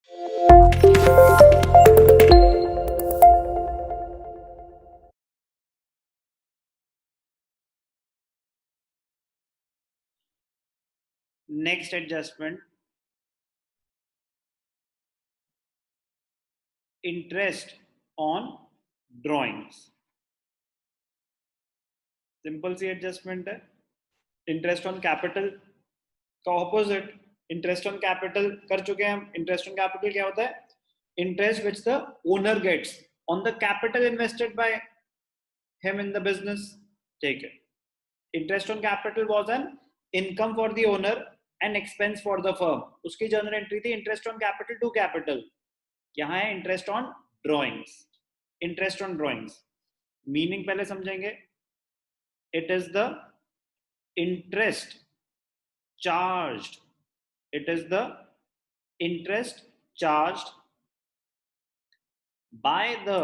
Next adjustment, interest on drawings. Simple सी adjustment है. Interest on capital का opposite interest on capital कर चुके हैं हम. इंटरेस्ट ऑन कैपिटल क्या होता है? Interest which the owner gets on the capital invested by him in the business. ठीक है. Interest on capital was an income for the owner and expense for the firm. उसकी journal entry थी interest on capital to capital. यहाँ है interest on drawings. Interest on drawings meaning पहले समझेंगे. It is the interest charged. It is the interest charged by the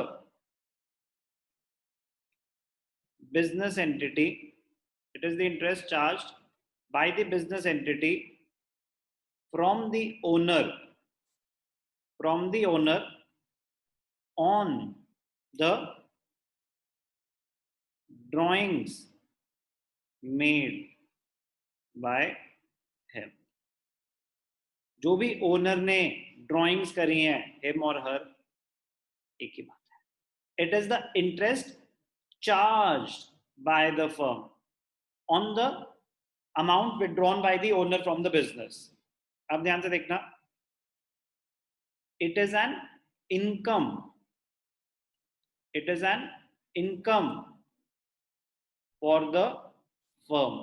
business entity. It is the interest charged by the business entity from the owner on the drawings made by him. जो भी owner ने drawings करी हैं, him और हर, एक ही बात है. It is the interest charged by the firm on the amount withdrawn by the owner from the business. अब ध्यान से देखना. It is an income. It is an income for the firm.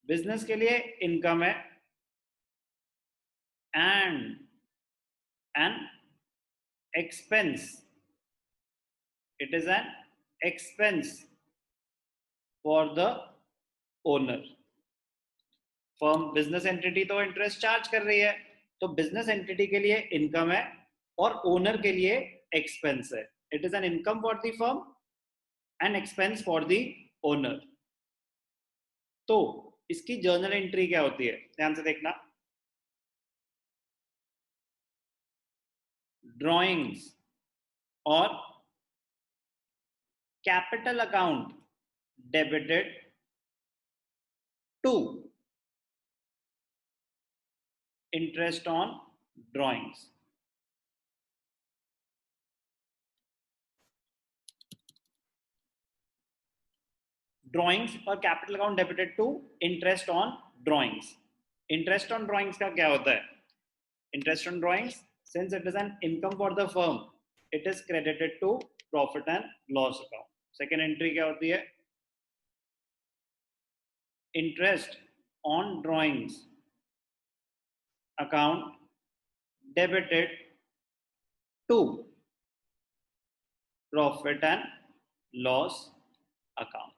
Business के लिए इनकम है and an expense. It is an expense for the owner. Firm business entity तो interest charge कर रही है, तो बिजनेस एंटिटी के लिए इनकम है और ओनर के लिए एक्सपेंस है. It is an income for the firm and expense for the owner. तो इसकी जर्नल एंट्री क्या होती है? ध्यान से देखना. ड्राइंग्स और capital account debited to interest on drawings. Drawings और capital account debited to interest on drawings. Interest on drawings का क्या होता है? Interest on drawings, since it is an income for the firm, it is credited to profit and loss account. Second entry क्या होती है? Interest on drawings account debited to profit and loss account.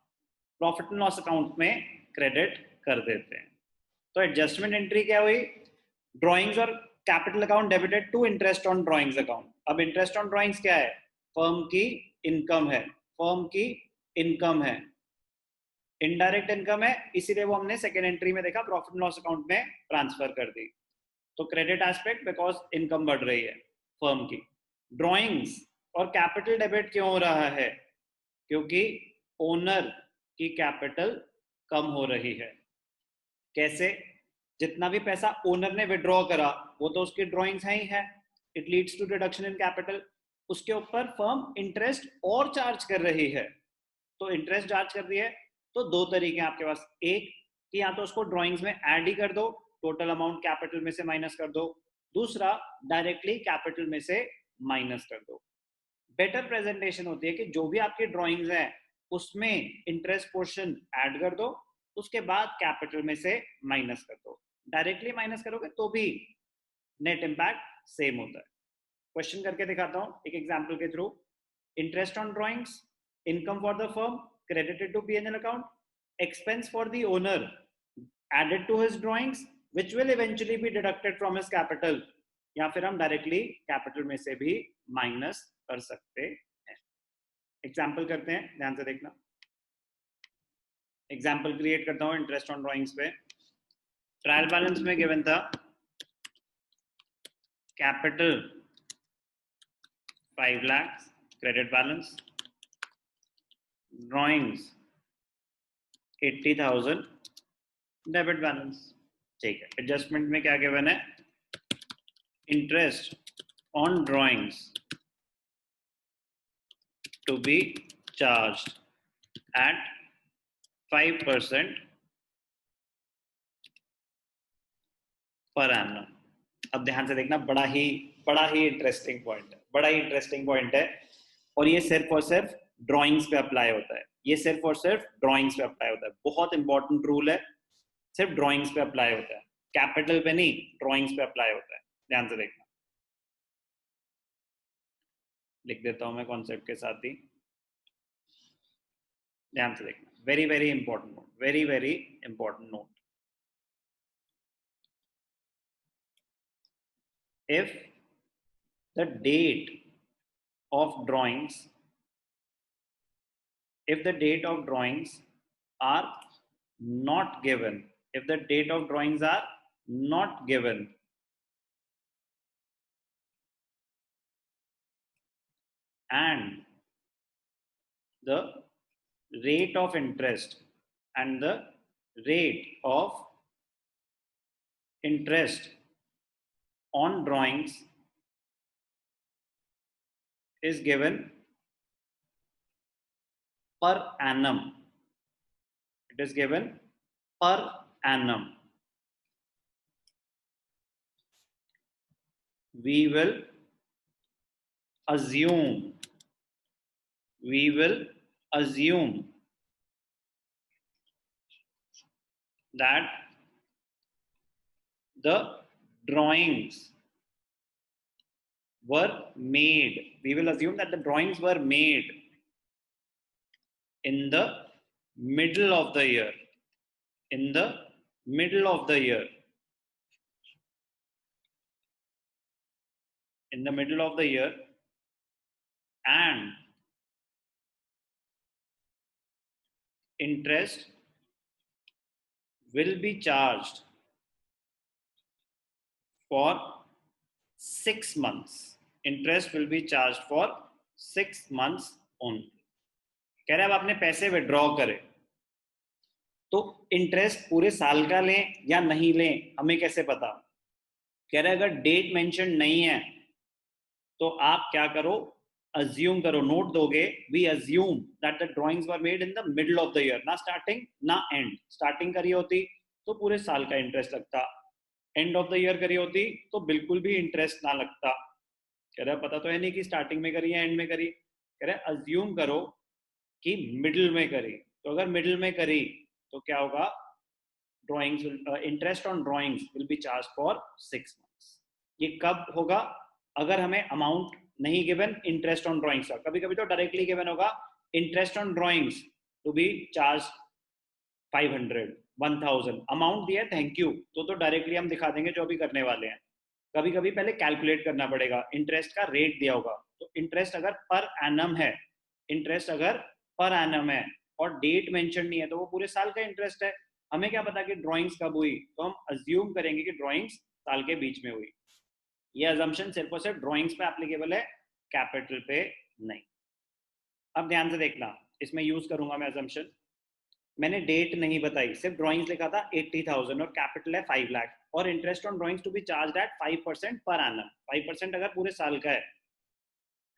Profit and loss account में credit कर देते हैं. तो adjustment entry क्या हुई? ड्राइंग्स और capital account debited to interest on drawings account. अब इंटरेस्ट ऑन ड्राइंग्स क्या है? फर्म की इनकम है. फर्म की इनकम है, इनडायरेक्ट इनकम है, इसीलिए वो हमने सेकेंड एंट्री में देखा प्रॉफिट एंड लॉस अकाउंट में ट्रांसफर कर दी. तो क्रेडिट एस्पेक्ट बिकॉज इनकम बढ़ रही है फर्म की. ड्राइंग्स और कैपिटल डेबिट क्यों हो रहा है? क्योंकि ओनर की कैपिटल कम हो रही है. कैसे? जितना भी पैसा ओनर ने विड्रॉ करा वो तो उसकी ड्राइंग्स है ही है. It leads to reduction in capital. उसके ऊपर फर्म इंटरेस्ट और चार्ज कर रही है. तो इंटरेस्ट चार्ज कर रही है तो दो तरीके हैं आपके पास. एक कि या तो उसको ड्राइंग्स में ऐड ही कर दो, टोटल अमाउंट कैपिटल में से माइनस कर दो. दूसरा डायरेक्टली कैपिटल में से माइनस कर दो. बेटर प्रेजेंटेशन होती है कि जो भी आपकी ड्राइंग्स हैं उसमें इंटरेस्ट पोर्शन ऐड कर दो, उसके बाद कैपिटल में से माइनस कर दो. डायरेक्टली माइनस करोगे तो भी नेट इंपैक्ट सेम होता है. क्वेश्चन करके दिखाता हूं एक एग्जांपल के थ्रू. Interest on drawings, income for the firm credited to P&L account, expense for the owner added to his drawings which will eventually be deducted from his capital. या फिर हम डायरेक्टली कैपिटल में से भी माइनस कर सकते हैं. एग्जाम्पल करते हैं, ध्यान से देखना. एग्जाम्पल क्रिएट करता हूं इंटरेस्ट ऑन ड्राइंग्स पे. ट्रायल बैलेंस में गिवन था capital 5 lakhs credit balance, drawings 80,000 debit balance. ठीक है, एडजस्टमेंट में क्या गिवन है, interest on drawings to be charged at 5% per annum. अब ध्यान से देखना, बड़ा ही इंटरेस्टिंग पॉइंट है, बड़ा ही इंटरेस्टिंग पॉइंट है, और ये सिर्फ और सिर्फ ड्राइंग्स पे अप्लाई होता है, ये सिर्फ और सिर्फ ड्राइंग्स पे अप्लाई होता है। बहुत इंपॉर्टेंट रूल है, सिर्फ ड्राइंग्स पे अप्लाई होता है, कैपिटल पे नहीं, ड्राइंग्स पे अप्लाई होता है। ध्यान से देखना, लिख देता हूं मैं कॉन्सेप्ट के साथ ही, ध्यान से देखना, very very important note, very very important note. If the date of drawings, if the date of drawings are not given, if the date of drawings are not given, and the rate of interest and the rate of interest on drawings is given per annum, it is given per annum, we will assume that the drawings were made, we will assume that the drawings were made in the middle of the year, in the middle of the year, in the middle of the year, and interest will be charged for 6 months, interest will be charged for 6 months only। कह रहे हैं अब आपने पैसे withdraw करे तो interest पूरे साल का लें या नहीं लें, हमें कैसे पता। कह रहे हैं अगर डेट मेंशन नहीं है तो आप क्या करो, अज्यूम करो, नोट दोगे, we assume that the drawings were made in the middle of the year, ना स्टार्टिंग ना एंड। स्टार्टिंग करी होती तो पूरे साल का इंटरेस्ट लगता, एंड ऑफ द ईयर करी होती तो बिल्कुल भी इंटरेस्ट ना लगता। कह रहे पता तो है नहीं कि स्टार्टिंग में करी या एंड में करी, कह रहे अज्यूम करो कि मिडिल में करी, तो अगर मिडिल में करी तो क्या होगा, drawings interest on drawings will be charge for 6 months. ये कब होगा, अगर हमें अमाउंट नहीं गिवन इंटरेस्ट ऑन ड्राइंग्स का, कभी कभी तो डायरेक्टली गिवन होगा interest on drawings to be charge 500 1000, amount दिया है थैंक यू, तो डायरेक्टली हम दिखा देंगे जो भी करने वाले हैं। कभी कभी पहले कैलकुलेट करना पड़ेगा, इंटरेस्ट का रेट दिया होगा, तो इंटरेस्ट अगर पर एनम है, इंटरेस्ट अगर पर एनम है और डेट मेंशन नहीं है तो वो पूरे साल का इंटरेस्ट है। हमें क्या पता कि ड्राइंग्स कब हुई, तो हम अज्यूम करेंगे कि ड्राइंग्स साल के बीच में हुई। ये अजम्पशन सिर्फ और सिर्फ ड्राइंग्स पे एप्लीकेबल है, कैपिटल पे नहीं। अब ध्यान से देखना, इसमें यूज करूंगा मैं अजम्पशन, मैंने डेट नहीं बताई, सिर्फ ड्राइंग्स लिखा था 80,000 और कैपिटल है 5 लाख, और interest on drawings to be charge at 5% per annum. 5% अगर पूरे साल का है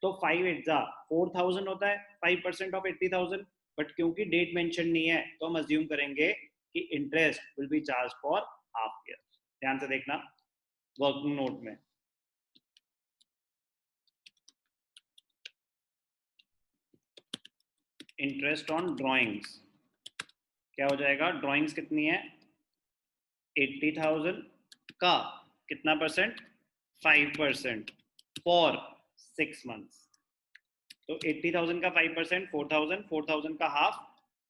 तो 5 8 4,000 होता है 5% ऑफ 80,000, बट क्योंकि डेट मेंशन नहीं है तो हम अज्यूम करेंगे कि interest will be charge for half year. ध्यान से देखना वर्किंग नोट में, इंटरेस्ट ऑन ड्राइंग्स क्या हो जाएगा, ड्राइंग्स कितनी है 80,000 का कितना परसेंट, 5% फॉर 6 मंथ्स, तो 80,000 का 5% 4,000, 4,000 का हाफ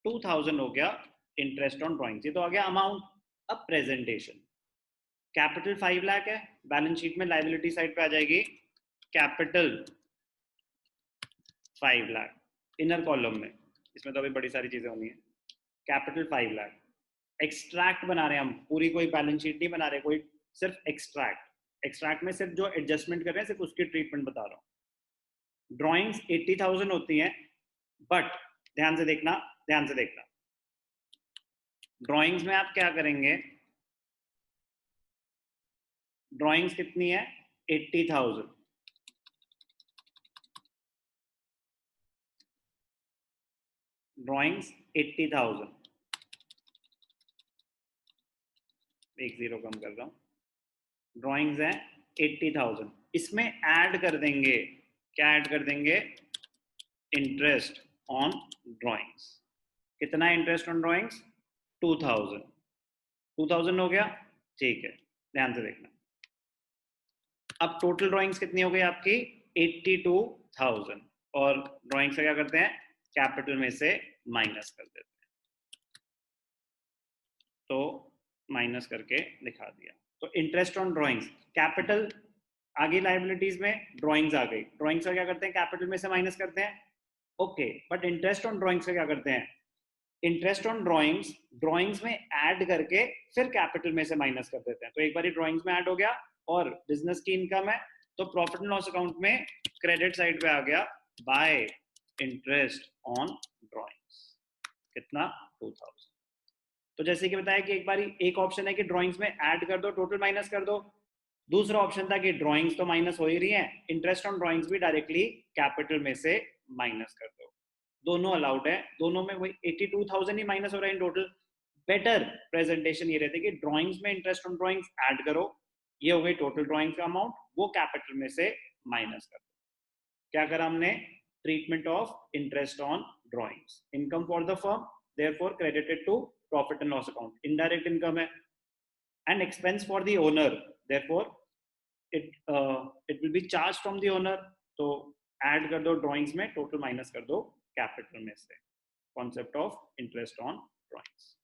2,000 हो गया इंटरेस्ट ऑन ड्राइंग्स। ये तो आ गया अमाउंट। अब प्रेजेंटेशन, कैपिटल 5 लाख है, बैलेंस शीट में लायबिलिटी साइड पे आ जाएगी कैपिटल 5 लाख, इनर कॉलम में, इसमें तो अभी बड़ी सारी चीजें होनी है। कैपिटल 5 लाख, एक्सट्रैक्ट बना रहे हैं हम, पूरी कोई बैलेंस शीट नहीं बना रहे, कोई सिर्फ एक्सट्रैक्ट। एक्सट्रैक्ट में सिर्फ जो एडजस्टमेंट कर रहे हैं सिर्फ उसकी ट्रीटमेंट बता रहा हूँ। ड्राइंग्स 80,000 होती हैं, बट ध्यान से देखना, ध्यान से देखना, ड्राइंग्स में आप क्या करेंगे, ड्राइंग्स कितनी है 80,000, ड्राइंग्स 80,000, एक जीरो कम कर रहा हूं, ड्राइंग्स है 80,000, इसमें ऐड कर देंगे, क्या ऐड कर देंगे, इंटरेस्ट ऑन ड्राइंग्स। कितना इंटरेस्ट ऑन ड्राइंग्स 2,000, 2,000 हो गया, ठीक है, ध्यान से देखना। अब टोटल ड्राइंग्स कितनी हो गई आपकी 82,000, और ड्राइंग्स का क्या करते हैं, कैपिटल में से माइनस कर देते हैं, तो माइनस करके दिखा दिया। तो इंटरेस्ट ऑन ड्राइंग्स, कैपिटल आगे लाइबिलिटीज में ड्राइंग्स आ गई, ड्राइंग्स का क्या करते हैं, कैपिटल में से माइनस करते हैं, okay, but interest on drawings का क्या करते हैं, इंटरेस्ट ऑन ड्राइंग्स ड्राइंग्स में ऐड करके फिर कैपिटल में से माइनस कर देते हैं। तो एक बार ड्राइंग्स में ऐड हो गया और बिजनेस की इनकम है, तो प्रॉफिट एंड लॉस अकाउंट में क्रेडिट साइड पे आ गया बाय इंटरेस्ट ऑन ड्राइंग्स, कितना 2,000। तो जैसे कि बताया कि एक बार एक ऑप्शन है कि ड्राइंग्स में ऐड कर दो, टोटल माइनस कर दो, दूसरा ऑप्शन था कि ड्राइंग्स तो माइनस हो ही रही है, इंटरेस्ट ऑन ड्राइंग्स भी डायरेक्टली कैपिटल में से माइनस कर दो, दोनों अलाउड है, दोनों में वही 82,000 ही माइनस हो रहा है इन टोटल। बेटर प्रेजेंटेशन ये रहती है कि ड्राइंग्स में इंटरेस्ट ऑन ड्राइंग्स ऐड करो, ये हो गई टोटल ड्राइंग्स का अमाउंट, वो कैपिटल में से माइनस कर दो। क्या करा हमने, treatment of interest on drawings, income for the firm, therefore credited to profit and loss account, indirect income है, and expense for the owner, therefore it will be charged from the owner, तो add कर दो drawings में, total minus कर दो capital में से, concept of interest on drawings.